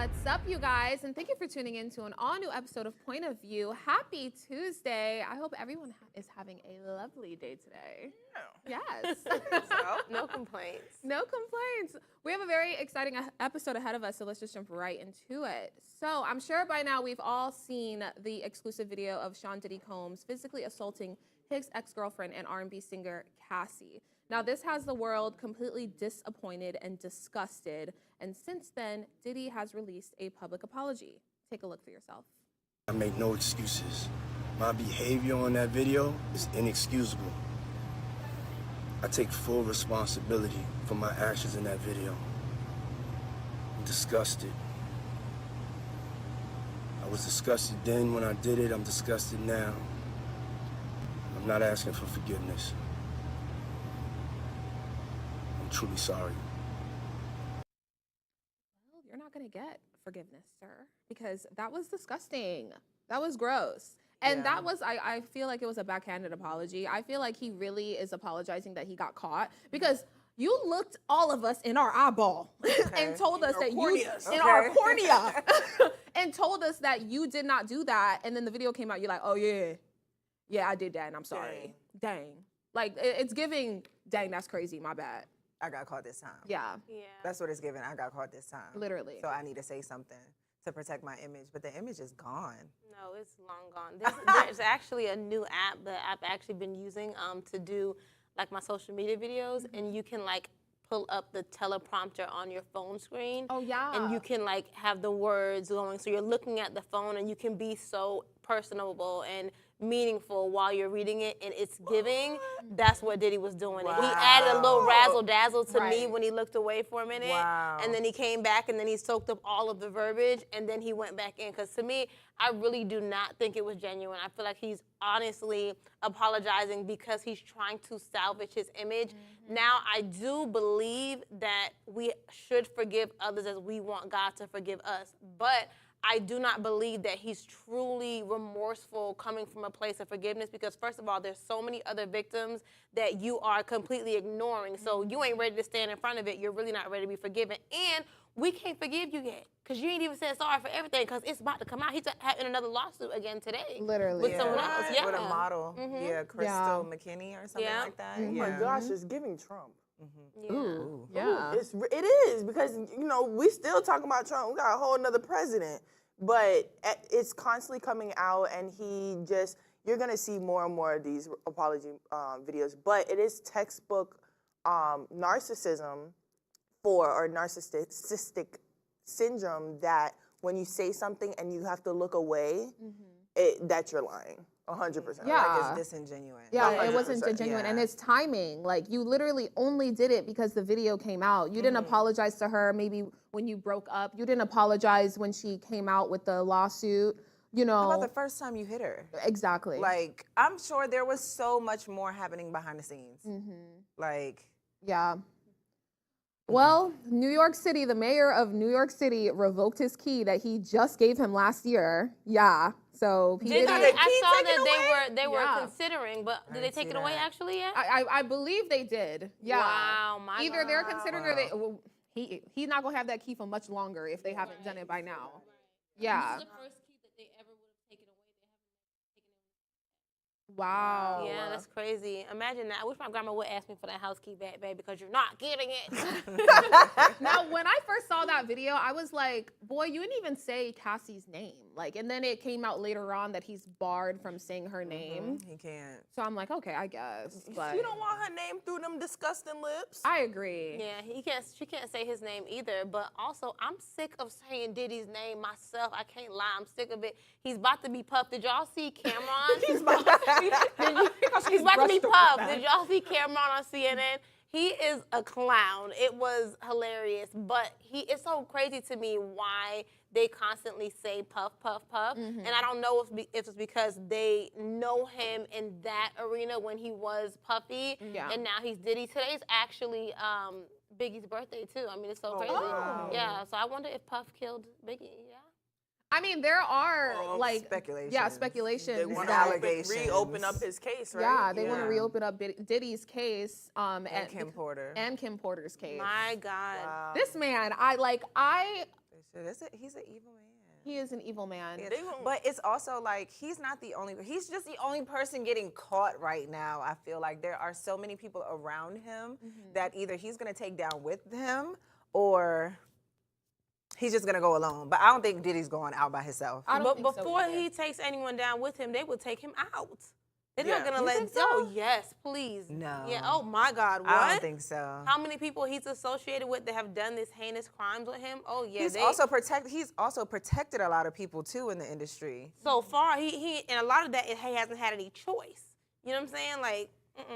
What's up, you guys? And thank you for tuning in to an all-new episode of Point of View. Happy Tuesday. I hope everyone is having a lovely day today. Yeah. Yes. No complaints. No complaints. We have a very exciting episode ahead of us, so let's just jump right into it. So I'm sure by now we've all seen the exclusive video of Sean Diddy Combs physically assaulting his ex-girlfriend and R&B singer Cassie. Now, this has the world completely disappointed and disgusted, and since then, Diddy has released a public apology. Take a look for yourself. I make no excuses. My behavior on that video is inexcusable. I take full responsibility for my actions in that video. I'm disgusted. I was disgusted then when I did it. I'm disgusted now. I'm not asking for forgiveness. I'm truly sorry. Well, you're not going to get forgiveness, sir, because that was disgusting. That was gross. And that was, I feel like it was a backhanded apology. I feel like he really is apologizing that he got caught because you looked all of us in our eyeball and told us that in our cornea and told us that you did not do that. And then the video came out. You're like, oh, yeah, I did that. And I'm sorry. Dang. Like, it's giving, dang, that's crazy. My bad. I got caught this time. Yeah. That's what it's giving. I got caught this time. Literally. So I need to say something to protect my image, but the image is gone. No, it's long gone. There's actually a new app that I've actually been using to do like my social media videos, and you can like pull up the teleprompter on your phone screen. Oh, yeah. And you can like have the words going, so you're looking at the phone and you can be so personable and meaningful while you're reading it, and it's giving. That's what Diddy was doing. Wow. He added a little razzle dazzle to me when he looked away for a minute. Wow. And then he came back and then he soaked up all of the verbiage and then he went back in. Because to me, I really do not think it was genuine. I feel like he's honestly apologizing because he's trying to salvage his image. Now, I do believe that we should forgive others as we want God to forgive us. But I do not believe that he's truly remorseful coming from a place of forgiveness because, first of all, there's so many other victims that you are completely ignoring. So you ain't ready to stand in front of it. You're really not ready to be forgiven. And we can't forgive you yet because you ain't even said sorry for everything because it's about to come out. He's in another lawsuit again today. Literally. With someone else. Yeah. With a model. Yeah, Crystal McKinney or something like that. Oh my gosh, it's giving Trump. Ooh. Yeah. It is because, you know, we still talking about Trump. We got a whole nother president. But it's constantly coming out, and you're going to see more and more of these apology videos. But it is textbook narcissism or narcissistic syndrome that when you say something and you have to look away, that you're lying. 100%. Yeah. Like it's disingenuous. Yeah, it wasn't 100%, genuine. yeah. And it's timing. Like, you literally only did it because the video came out. You didn't apologize to her maybe when you broke up. You didn't apologize when she came out with the lawsuit. You know. How about the first time you hit her? Exactly. Like, I'm sure there was so much more happening behind the scenes. Like. Yeah. Well, New York City, the mayor of New York City revoked his key that he just gave him last year. Yeah. So I saw that they were considering, but did they take it away actually yet? I believe they did. Yeah. Wow, my Either God. they're considering or he's not gonna have that key for much longer if they haven't done it by now. Yeah. This is the first key that they ever would have taken away. They haven't taken it away. Wow. Yeah, that's crazy. Imagine that. I wish my grandma would ask me for that house key back, babe, because you're not getting it. Now, when I first saw that video, I was like, boy, you didn't even say Cassie's name. Like, and then it came out later on that he's barred from saying her name. He can't. So I'm like, okay, I guess. But You don't want her name through them disgusting lips. I agree. Yeah, she can't say his name either. But also, I'm sick of saying Diddy's name myself. I can't lie. I'm sick of it. He's about to be puffed. Did y'all see Cameron? He's about to be puffed. Did y'all see Cameron on CNN? He is a clown. It was hilarious. But it's so crazy to me why they constantly say puff, puff, puff. And I don't know if it's because they know him in that arena when he was Puffy. Yeah. And now he's Diddy. Today's actually Biggie's birthday, too. I mean, it's so crazy. wow. Yeah, so I wonder if Puff killed Biggie. Yeah. I mean, there are like Speculations. Yeah, speculations. They want that- allegations. reopen up his case, right? Yeah, they want to reopen up Diddy's case. And Kim Porter. And Kim Porter's case. My God. This man, I He's an evil man. He is an evil man. Yeah, but it's also like he's not the only. He's just the only person getting caught right now. I feel like there are so many people around him that either he's gonna take down with him or he's just gonna go alone. But I don't think Diddy's going out by himself. I don't But think so before either. he takes anyone down with him, they would take him out. They're Yeah. not gonna You let. think so? Oh yes, please. No. Yeah. Oh my God. What? I don't think so. How many people he's associated with that have done this heinous crimes with him? Oh yeah. He's also protected a lot of people too in the industry. So far, he and a lot of that he hasn't had any choice. You know what I'm saying? Like,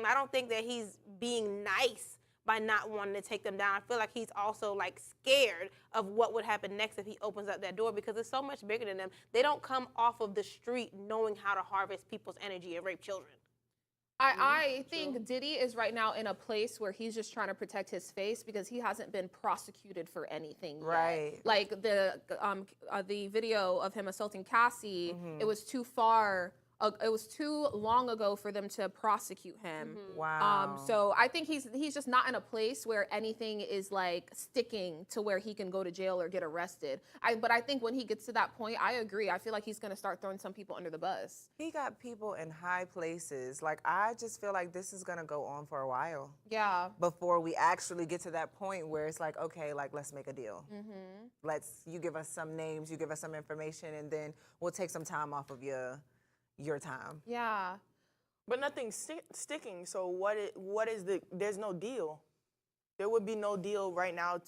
I don't think that he's being nice by not wanting to take them down. I feel like he's also like scared of what would happen next if he opens up that door because it's so much bigger than them. They don't come off of the street knowing how to harvest people's energy and rape children. I think Diddy is right now in a place where he's just trying to protect his face because he hasn't been prosecuted for anything yet. Right. Like the video of him assaulting Cassie, it was too far. It was too long ago for them to prosecute him. Wow. So I think he's just not in a place where anything is like sticking to where he can go to jail or get arrested. But I think when he gets to that point, I agree. I feel like he's gonna start throwing some people under the bus. He got people in high places. Like, I just feel like this is gonna go on for a while Yeah. before we actually get to that point where it's like, okay, like, let's make a deal. You give us some names, you give us some information, and then we'll take some time off of your time. Yeah. But nothing's sticking. So what is there's no deal. There would be no deal right now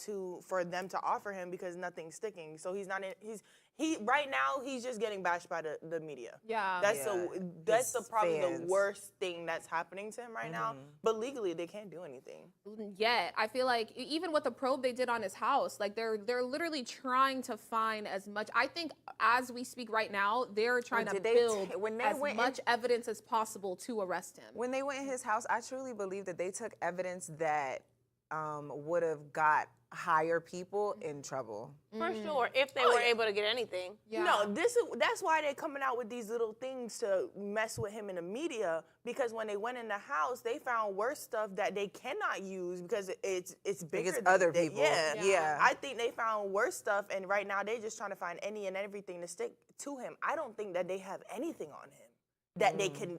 for them to offer him because nothing's sticking. So right now he's just getting bashed by the media. Yeah. That's probably the fans. worst thing that's happening to him right now. But legally they can't do anything. Yet I feel like even with the probe they did on his house, like they're literally trying to find as much. I think as we speak right now, they're trying to build as much evidence as possible to arrest him. When they went in his house, I truly believe that they took evidence that would have got higher people in trouble. For sure, if they were able to get anything. Yeah. No, that's why they're coming out with these little things to mess with him in the media, because when they went in the house, they found worse stuff that they cannot use because it's bigger Because than other they- people. Yeah. I think they found worse stuff, and right now they're just trying to find any and everything to stick to him. I don't think that they have anything on him that they can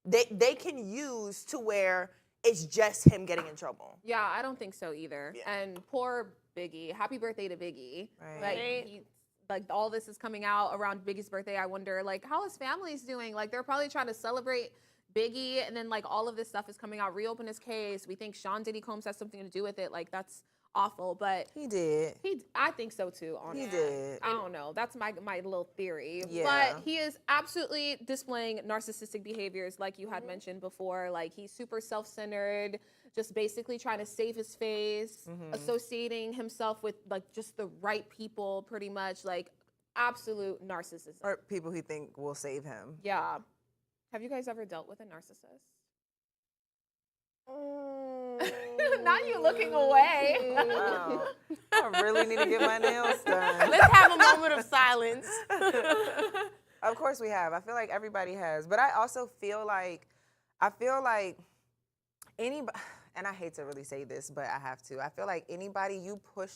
they can use to where it's just him getting in trouble. Yeah, I don't think so either. Yeah. And poor Biggie. Happy birthday to Biggie. Right. Like all this is coming out around Biggie's birthday. I wonder like how his family's doing. Like they're probably trying to celebrate Biggie, and then like all of this stuff is coming out. Reopen his case. We think Sean Diddy Combs has something to do with it. Like that's awful, but He did. I think so too, honestly. He did. I don't know. That's my little theory. Yeah. But he is absolutely displaying narcissistic behaviors like you had mentioned before. Like he's super self-centered, just basically trying to save his face, associating himself with like just the right people pretty much, like absolute narcissism. Or people he think will save him. Yeah. Have you guys ever dealt with a narcissist? Now you looking away. Wow. I really need to get my nails done. Let's have a moment of silence. Of course we have. I feel like everybody has. But I also feel like anybody, and I hate to really say this, but I have to. I feel like anybody you push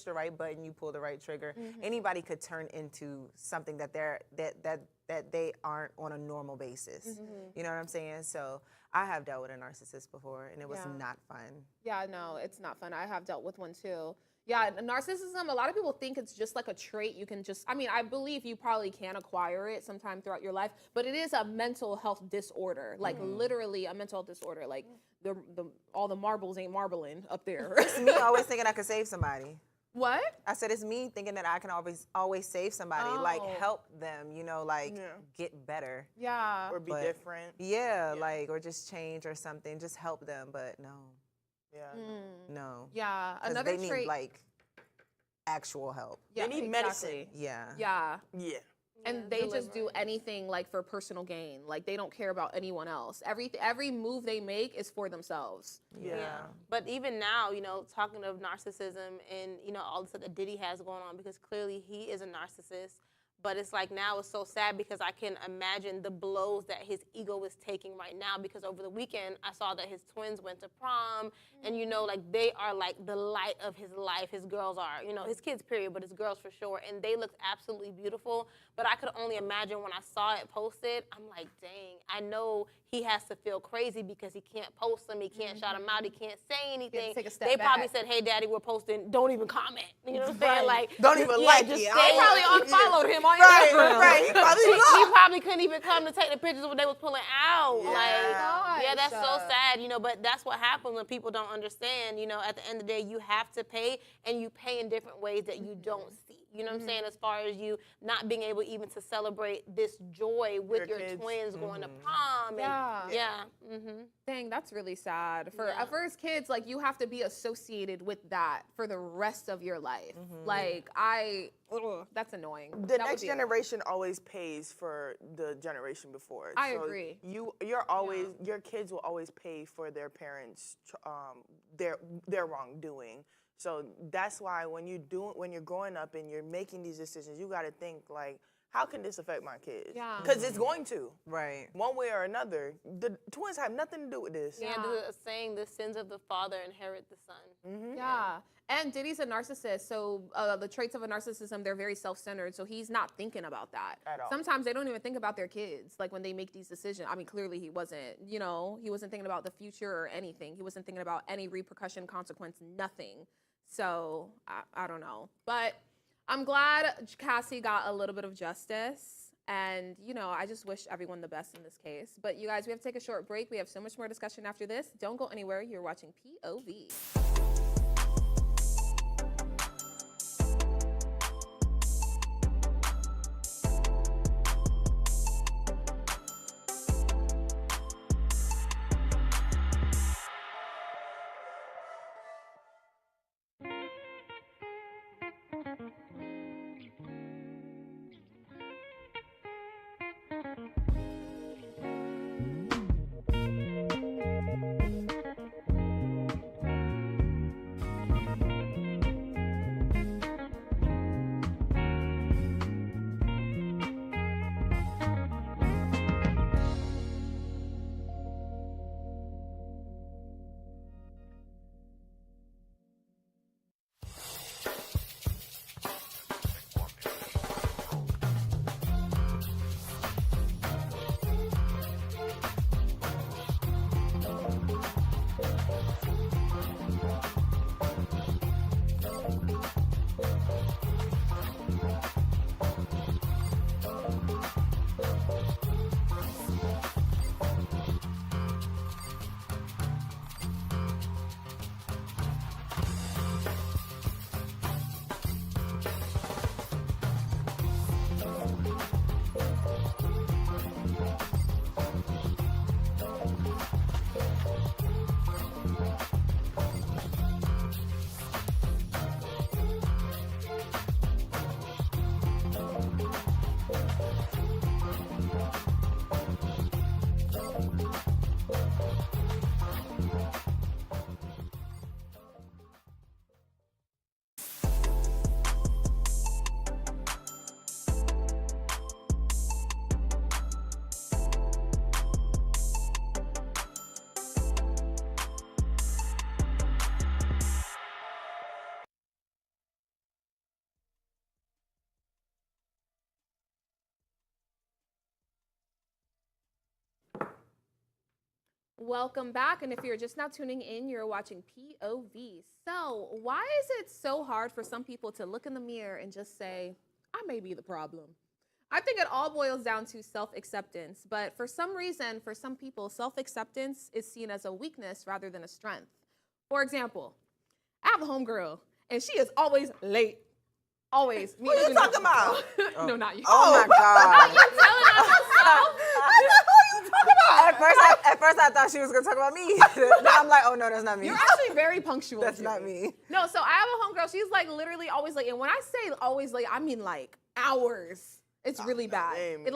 the right button, you pull the right trigger, anybody could turn into something that they aren't on a normal basis. You know what I'm saying? So I have dealt with a narcissist before, and it was not fun. Yeah, no, it's not fun. I have dealt with one too. Yeah, narcissism, a lot of people think it's just like a trait you can just, I mean, I believe you probably can acquire it sometime throughout your life, but it is a mental health disorder, like literally a mental health disorder. Like all the marbles ain't marbling up there. It's me always thinking I could save somebody. What? I said it's me thinking that I can always save somebody, like help them, you know, like get better. Yeah. Or be But- different. Yeah, like, or just change or something, just help them, but no. Yeah. No. Yeah. 'Cause Another they trait. need like actual help. Yeah, They need exactly. medicine. Yeah. Yeah. Yeah. And they just do anything like for personal gain. Like they don't care about anyone else. Every move they make is for themselves. Yeah. But even now, you know, talking of narcissism and, you know, all the stuff that Diddy has going on, because clearly he is a narcissist. But it's like now it's so sad because I can imagine the blows that his ego is taking right now, because over the weekend I saw that his twins went to prom, and you know, like they are like the light of his life. His girls are, you know, his kids period, but his girls for sure, and they looked absolutely beautiful. But I could only imagine when I saw it posted, I'm like, dang, I know he has to feel crazy because he can't post them, he can't shout them out, he can't say anything. take a step They probably back. said, hey daddy, we're posting, don't even comment. You know what I'm saying? Like, Don't even yeah, like just it. stay- They probably unfollowed him on Right, Instagram. right. He probably he probably couldn't even come to take the pictures when they was pulling out. Yeah. Like, yeah, that's so Gosh. sad, you know, but that's what happens when people don't understand, you know, at the end of the day, you have to pay, and you pay in different ways that you don't see. You know what I'm saying? As far as you not being able even to celebrate this joy with Your your kids. twins going to prom. Yeah. And, yeah. Dang, that's really sad. For Yeah. for his kids, like you have to be associated with that for the rest of your life. Like that's annoying. The That would next be annoying. generation always pays for the generation before. I agree. You're always your kids will always pay for their parents' their wrongdoing. So that's why when you're growing up and you're making these decisions, you got to think like, how can this affect my kids? Yeah. Because it's going to. Right. One way or another. The twins have nothing to do with this. Yeah, the saying, the sins of the father inherit the son. Yeah. And Diddy's a narcissist, so the traits of a narcissism, they're very self-centered, so he's not thinking about that. At all. Sometimes they don't even think about their kids, like when they make these decisions. I mean, clearly he wasn't, you know, he wasn't thinking about the future or anything. He wasn't thinking about any repercussion, consequence, nothing. So, I don't know. But I'm glad Cassie got a little bit of justice. And, you know, I just wish everyone the best in this case. But you guys, we have to take a short break. We have so much more discussion after this. Don't go anywhere. You're watching POV. Welcome back, and if you're just now tuning in, you're watching POV. So, why is it so hard for some people to look in the mirror and just say, I may be the problem? I think it all boils down to self-acceptance, but for some reason, for some people, self-acceptance is seen as a weakness rather than a strength. For example, I have a homegirl, and she is always late. Always. Who you talking about? No, not you. Oh my God. You telling on yourself? At first I thought she was gonna talk about me. Now I'm like, oh no, that's not me. You're actually very punctual. That's Julie. not me. No, so I have a homegirl. She's like literally always late. And when I say always late, I mean like hours. It's really bad. lame.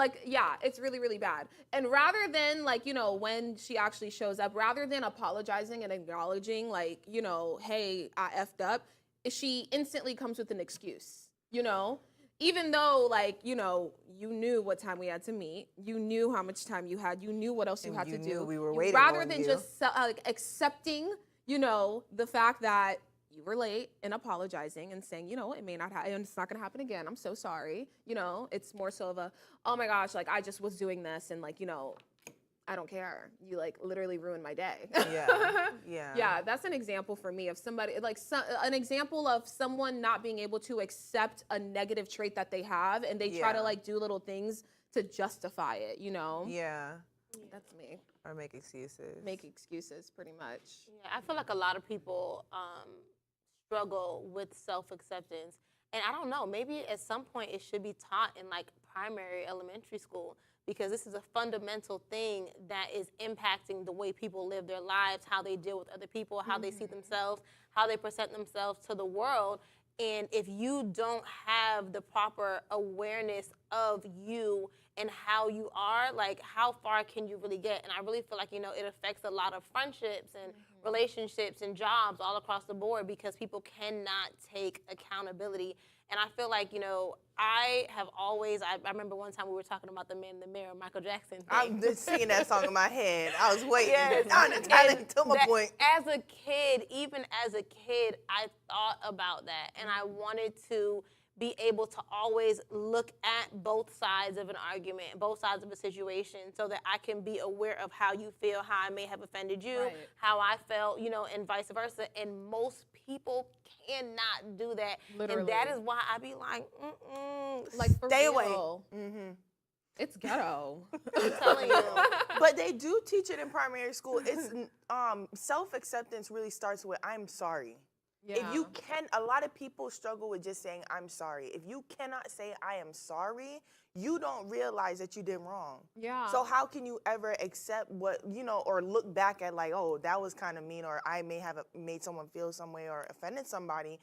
It's really, really bad. And rather than like, you know, when she actually shows up, rather than apologizing and acknowledging like, you know, hey, I effed up, she instantly comes with an excuse, you know? even though, like, you know, you knew what time we had to meet, you knew how much time you had, you knew what else you And had you to knew do. we were You- waiting rather on than you. just like, accepting, you know, the fact that you were late and apologizing and saying, you know, it may not happen, it's not gonna happen again. I'm so sorry. You know, it's more so of a, oh my gosh, like I just was doing this and like, you know, I don't care. You like literally ruined my day. Yeah. Yeah. Yeah, that's an example for me of somebody, like an example of someone not being able to accept a negative trait that they have, and they try to Yeah. like do little things to justify it, you know? Yeah. That's me. Or make excuses. Make excuses, pretty much. Yeah, I feel like a lot of people struggle with self-acceptance. And I don't know, maybe at some point it should be taught in like primary, elementary school, because this is a fundamental thing that is impacting the way people live their lives, how they deal with other people, how they see themselves, how they present themselves to the world. And if you don't have the proper awareness of you and how you are, like how far can you really get? And I really feel like, you know, it affects a lot of friendships and relationships and jobs all across the board because people cannot take accountability. And I feel like, you know, I have always, I remember one time we were talking about the Man in the Mirror, Michael Jackson thing. I'm just singing that song in my head. I was waiting. Yes. To my That- point. As a kid, even as a kid, I thought about that. And I wanted to be able to always look at both sides of an argument, both sides of a situation, so that I can be aware of how you feel, how I may have offended you, Right. how I felt, you know, and vice versa. And most people cannot do that. Literally. And that is why I be like, Like, for Stay real. away. It's ghetto. I'm telling you. But they do teach it in primary school. It's self-acceptance really starts with I'm sorry. Yeah. If you can, a lot of people struggle with just saying I'm sorry. If you cannot say I am sorry, you don't realize that you did wrong. Yeah. So how can you ever accept what, you know, or look back at like, oh, that was kind of mean, or I may have made someone feel some way or offended somebody.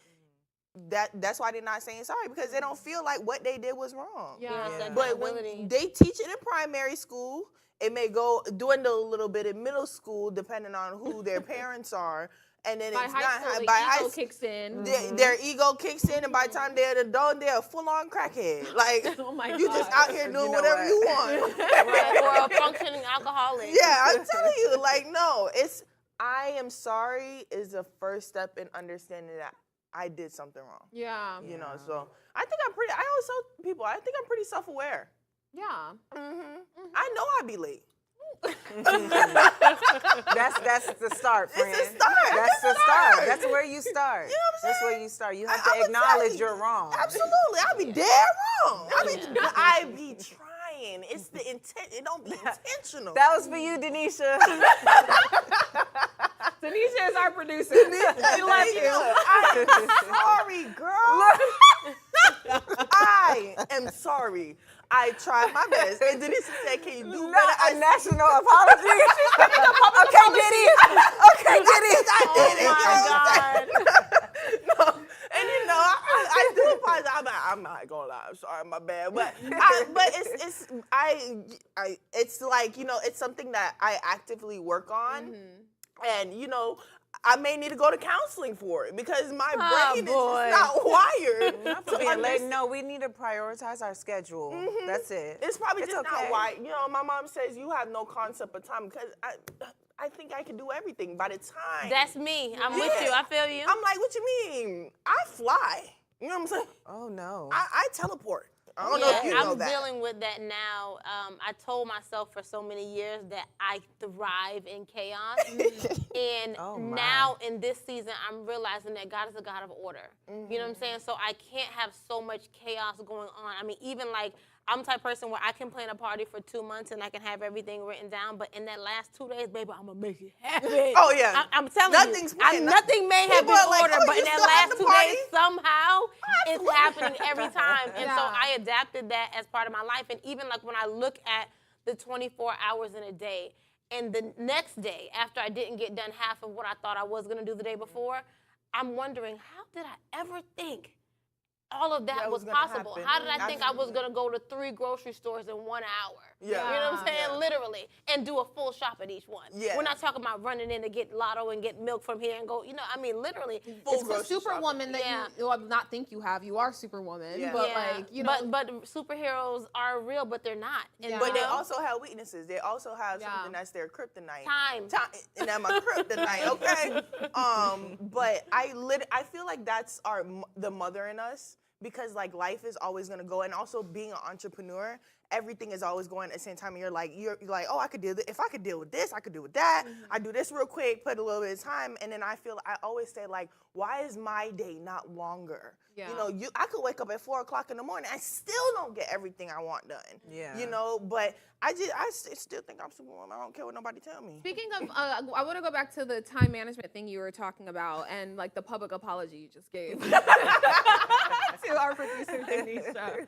That's why they're not saying sorry, because they don't feel like what they did was wrong. Yeah. Yeah. But when they teach it in primary school, it may go dwindle a little bit in middle school, depending on who their parents are. And then by it's high not school, the by ego high school, kicks in. their ego kicks in, and by the time they're an adult, they're a full-on crackhead. Like Oh my you just God. out here You doing know whatever what? you want. Right, or a functioning alcoholic. Yeah, I'm telling you, like, no, it's I am sorry is the first step in understanding that I did something wrong. Yeah. You know, so I think I always tell people, I think I'm pretty self-aware. Yeah. I know I be late. That's the start, friend. It's a start. That's It's the a start. start. That's where you start. You know what I'm That's saying? where you start. You have I'ma to tell acknowledge you. you're wrong. Absolutely. I be dead wrong. I be trying. It's the intent. It don't be intentional. That was for you, Denisha. Tanisha is our producer. We love you. I'm sorry, girl. I am sorry. I tried my best. And Denise said, can you do better? Not a national apology. Okay, Diddy. Okay, Diddy. Oh my God. No. And you know, I do apologize. I'm not gonna lie. I'm sorry, my bad. But it's like, you know, it's something that I actively work on. And you know, I may need to go to counseling for it because my brain is boy. just not wired. to Being late. understand. No, we need to prioritize our schedule. That's it. It's probably It's just okay. not wired. You know, my mom says you have no concept of time because I think I can do everything by the time. That's me. I'm with you. I feel you. I'm like, what you mean? I fly. You know what I'm saying? Oh no. I teleport. I don't know if you know I'm that. dealing with that now. I told myself for so many years that I thrive in chaos. And Oh, my. now in this season, I'm realizing that God is a God of order. You know what I'm saying? So I can't have so much chaos going on. I mean, even like, I'm the type of person where I can plan a party for 2 months and I can have everything written down, but in that last 2 days, baby, I'm gonna make it happen. Oh, yeah. I'm telling Nothing's you, planned. nothing may have People been are like, ordered, oh, but you in that still have last the 2 party? days, somehow it's happening every time. And so Yeah. I adapted that as part of my life. And even like when I look at the 24 hours in a day, and the next day, after I didn't get done half of what I thought I was gonna do the day before, I'm wondering, how did I ever think all of that That was was gonna possible? happen. How did I think I was Absolutely. going to go to 3 grocery stores in 1 hour? Yeah. You know what I'm saying? Yeah. Literally. And do a full shop at each one. Yeah. We're not talking about running in to get lotto and get milk from here and go, I mean, literally. Full It's the grocery superwoman that Yeah. you well, not think you have. You are superwoman, Yeah. but Yeah. like, you know. But superheroes are real, but they're not. And Yeah. But they you know, also have weaknesses. They also have Yeah. something that's their kryptonite. Time. And that's my kryptonite, okay? But I feel like that's the mother in us, because like life is always gonna go, and also being an entrepreneur, everything is always going at the same time. And you're like, oh, I could deal. If I could deal with this, I could deal with that. I do this real quick, put a little bit of time, and then I always say like, why is my day not longer? Yeah. You know, I could wake up at 4 o'clock in the morning. I still don't get everything I want done. Yeah. You know, but I still think I'm superwoman. I don't care what nobody tell me. Speaking of, I want to go back to the time management thing you were talking about, and like the public apology you just gave to our producer Tanisha.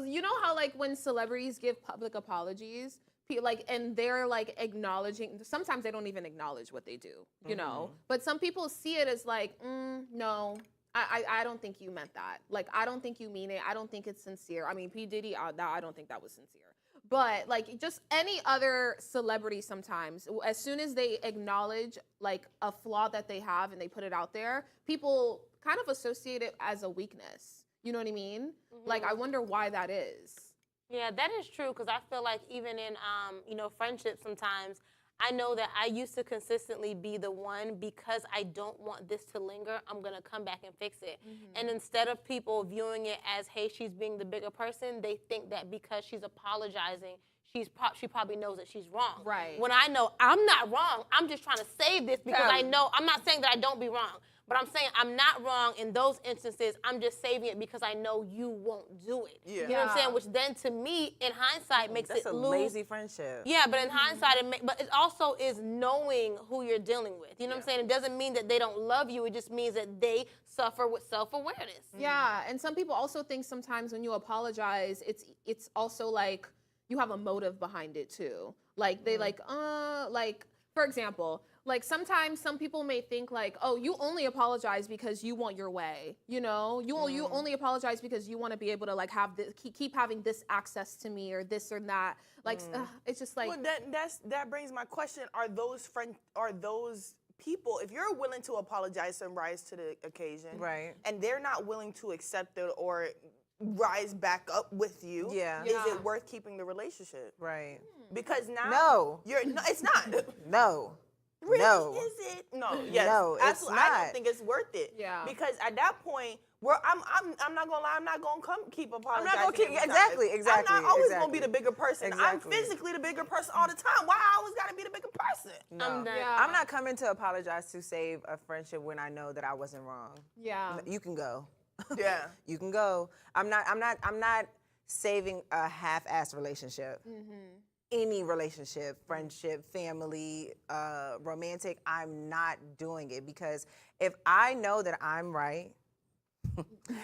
You know how like when celebrities give public apologies, and they're like acknowledging. Sometimes they don't even acknowledge what they do, you know. But some people see it as like, no. I don't think you meant that. Like, I don't think you mean it. I don't think it's sincere. I mean, P. Diddy, I don't think that was sincere. But, like, just any other celebrity sometimes, as soon as they acknowledge, like, a flaw that they have and they put it out there, people kind of associate it as a weakness. You know what I mean? Like, I wonder why that is. Yeah, that is true, because I feel like even in, friendships sometimes, I know that I used to consistently be the one, because I don't want this to linger, I'm going to come back and fix it. And instead of people viewing it as, hey, she's being the bigger person, they think that because she's apologizing, she probably knows that she's wrong. Right. When I know I'm not wrong, I'm just trying to save this because I know, I'm not saying that I don't be wrong, but I'm saying I'm not wrong in those instances. I'm just saving it because I know you won't do it. Yeah. You know what I'm saying? Which then to me, in hindsight, makes That's it a lose. lazy friendship. Yeah, but in hindsight, but it also is knowing who you're dealing with. You know what I'm saying? It doesn't mean that they don't love you. It just means that they suffer with self-awareness. Yeah, and some people also think sometimes when you apologize, it's also like you have a motive behind it too. Like they like for example, like sometimes some people may think like, oh, you only apologize because you want your way. You know, you only apologize because you want to be able to like have this, keep having this access to me or this or that. Like it's just like. Well, that brings my question: are those people, if you're willing to apologize and rise to the occasion, Right. and they're not willing to accept it or rise back up with you, Yeah. is it worth keeping the relationship? Right. Because now No. it's not. No. Really? No. Is it? No. Yes. No, it's absolutely. I not. don't think it's worth it. Yeah. Because at that point, I'm not gonna lie. I'm not gonna keep apologizing. I'm not gonna keep every time. exactly. I'm not always gonna exactly. be the bigger person. I'm Exactly. physically the bigger person all the time. Why I always gotta be the bigger person? No. I'm done. Yeah. I'm not coming to apologize to save a friendship when I know that I wasn't wrong. Yeah. You can go. Yeah. You can go. I'm not saving a half-assed relationship. Any relationship, friendship, family, romantic, I'm not doing it, because if I know that I'm right,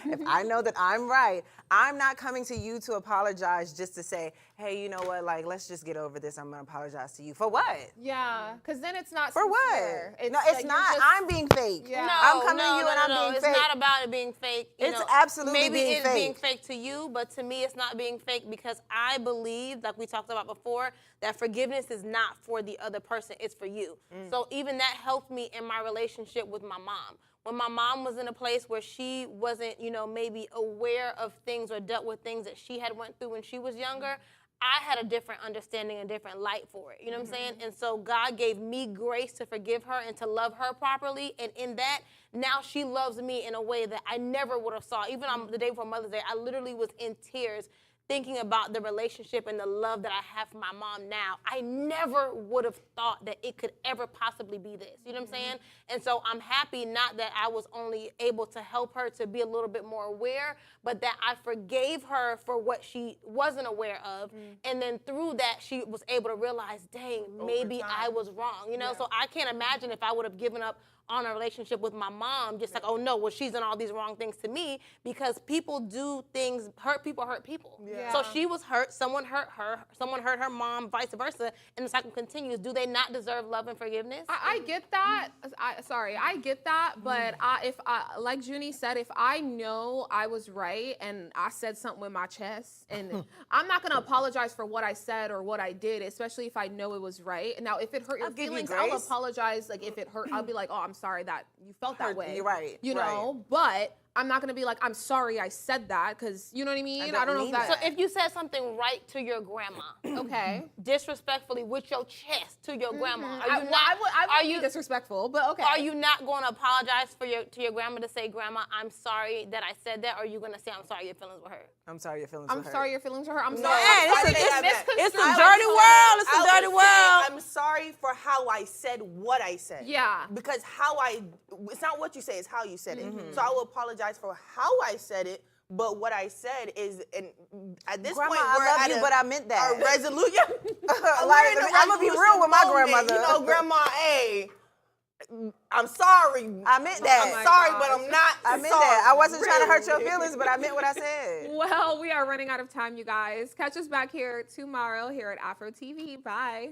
if I know that I'm right, I'm not coming to you to apologize just to say, hey, you know what, like, let's just get over this. I'm gonna apologize to you. For what? Yeah, because then it's not For sincere. what? No, it's like you're not. just- I'm being fake. Yeah. I'm coming to you and I'm being it's fake. not about it being fake. You It's know, absolutely maybe being it's being fake. fake to you, but to me, it's not being fake, because I believe, like we talked about before, that forgiveness is not for the other person; it's for you. So even that helped me in my relationship with my mom. When my mom was in a place where she wasn't, maybe aware of things or dealt with things that she had went through when she was younger, I had a different understanding and different light for it. You know what I'm saying? And so God gave me grace to forgive her and to love her properly. And in that, now she loves me in a way that I never would have saw. Even on the day before Mother's Day, I literally was in tears thinking about the relationship and the love that I have for my mom now. I never would have thought that it could ever possibly be this. You know what I'm saying? And so I'm happy, not that I was only able to help her to be a little bit more aware, but that I forgave her for what she wasn't aware of. And then through that, she was able to realize, dang, maybe I was wrong. So I can't imagine if I would have given up on a relationship with my mom, just like, oh no, well, she's done all these wrong things to me, because people do things, hurt people. Yeah. So she was hurt, someone hurt her mom, vice versa, and the cycle continues. Do they not deserve love and forgiveness? I get that. I get that. But like Junie said, if I know I was right and I said something with my chest, and I'm not gonna apologize for what I said or what I did, especially if I know it was right. Now, if it hurt your give you feelings, I'll grace. apologize. Like if it hurt, I'll be like, oh, I'm sorry that you felt that way. You're right. You know, but I'm not gonna be like, I'm sorry I said that, because you know what I mean? don't I don't know mean if So that. if you said something right to your grandma, Okay. disrespectfully with your chest to your grandma, are you I would are be disrespectful, but okay. Are you not going to apologize to your grandma to say, Grandma, I'm sorry that I said that? Or are you going to say, I'm sorry your feelings were hurt? I'm sorry your feelings I'm were hurt. sorry your feelings hurt. I'm No, sorry. man, I'm sorry it's that a- you It's a misconstrued. dirty world. It's a I dirty would say, world. I'm sorry for how I said what I said. Yeah. Because it's not what you say, it's how you said it. So I will apologize for how I said it, but what I said is, and at this Grandma, point, I we're love at you, but I meant that. A resolution. I'ma be real with my grandmother. You know, Grandma, hey, I'm sorry. I meant that. Oh my Sorry, gosh. but I'm not I meant sorry. that. I wasn't trying to hurt your Really. feelings, but I meant what I said. Well, we are running out of time, you guys. Catch us back here tomorrow here at Afro TV. Bye.